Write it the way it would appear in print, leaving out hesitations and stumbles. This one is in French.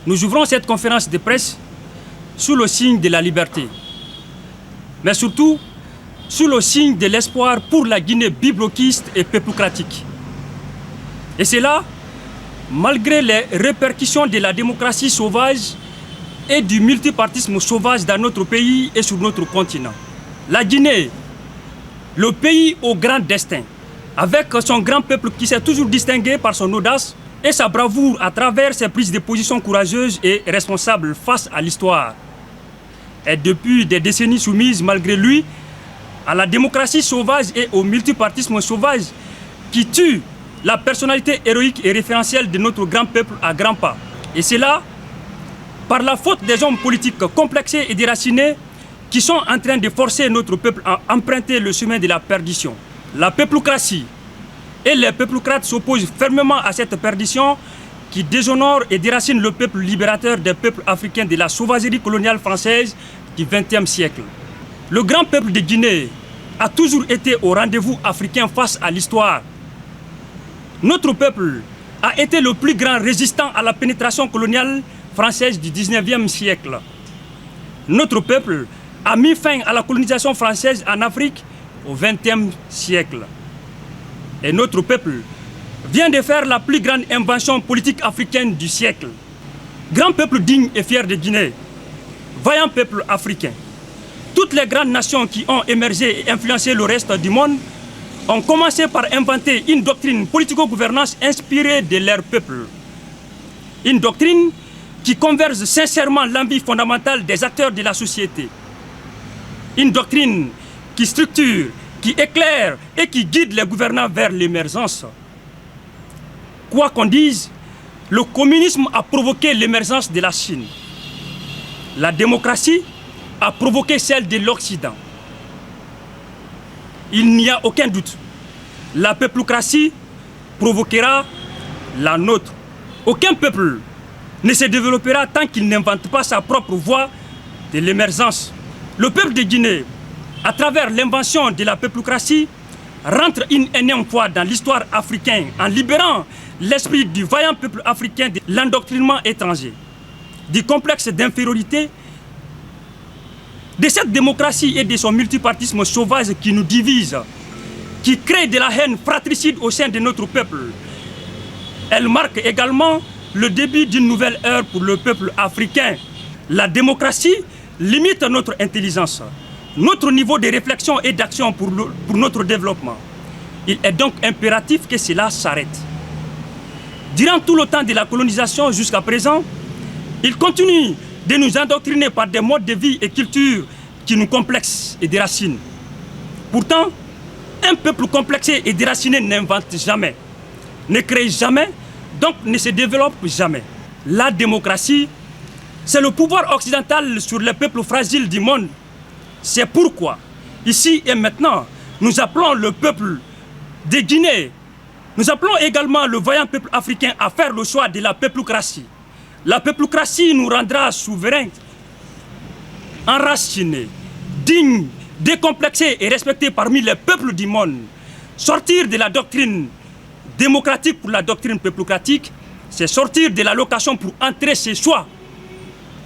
Nous ouvrons cette conférence de presse sous le signe de la liberté, mais surtout sous le signe de l'espoir pour la Guinée bibloquiste et peuplocratique. Et cela, malgré les répercussions de la démocratie sauvage et du multipartisme sauvage dans notre pays et sur notre continent. La Guinée, le pays au grand destin, avec son grand peuple qui s'est toujours distingué par son audace et sa bravoure à travers ses prises de position courageuses et responsables face à l'histoire, est depuis des décennies soumise malgré lui à la démocratie sauvage et au multipartisme sauvage qui tue la personnalité héroïque et référentielle de notre grand peuple à grands pas. Et c'est là, par la faute des hommes politiques complexés et déracinés qui sont en train de forcer notre peuple à emprunter le chemin de la perdition. La peuplocratie et les peuplocrates s'opposent fermement à cette perdition qui déshonore et déracine le peuple libérateur des peuples africains de la sauvagerie coloniale française du XXe siècle. Le grand peuple de Guinée a toujours été au rendez-vous africain face à l'histoire. Notre peuple a été le plus grand résistant à la pénétration coloniale française du XIXe siècle. Notre peuple a mis fin à la colonisation française en Afrique au XXe siècle. Et notre peuple vient de faire la plus grande invention politique africaine du siècle. Grand peuple digne et fier de Guinée, vaillant peuple africain. Toutes les grandes nations qui ont émergé et influencé le reste du monde ont commencé par inventer une doctrine politico-gouvernance inspirée de leur peuple. Une doctrine qui converge sincèrement l'envie fondamentale des acteurs de la société. Une doctrine qui structure, qui éclaire et qui guide les gouvernants vers l'émergence. Quoi qu'on dise, le communisme a provoqué l'émergence de la Chine. La démocratie a provoqué celle de l'Occident. Il n'y a aucun doute. La peuplocratie provoquera la nôtre. Aucun peuple ne se développera tant qu'il n'invente pas sa propre voie de l'émergence. Le peuple de Guinée, à travers l'invention de la peuplocratie, rentre une énième fois dans l'histoire africaine en libérant l'esprit du vaillant peuple africain de l'endoctrinement étranger, du complexe d'infériorité, de cette démocratie et de son multipartisme sauvage qui nous divise, qui crée de la haine fratricide au sein de notre peuple. Elle marque également le début d'une nouvelle ère pour le peuple africain. La démocratie limite notre intelligence, notre niveau de réflexion et d'action pour notre développement. Il est donc impératif que cela s'arrête. Durant tout le temps de la colonisation jusqu'à présent, il continue de nous endoctriner par des modes de vie et culture qui nous complexent et déracinent. Pourtant, un peuple complexé et déraciné n'invente jamais, ne crée jamais, donc ne se développe jamais. La démocratie, c'est le pouvoir occidental sur les peuples fragiles du monde. C'est pourquoi, ici et maintenant, nous appelons le peuple de Guinée, nous appelons également le vaillant peuple africain à faire le choix de la peuplocratie. La peuplocratie nous rendra souverains, enracinés, dignes, décomplexés et respectés parmi les peuples du monde. Sortir de la doctrine démocratique pour la doctrine peuplocratique, c'est sortir de la location pour entrer chez soi.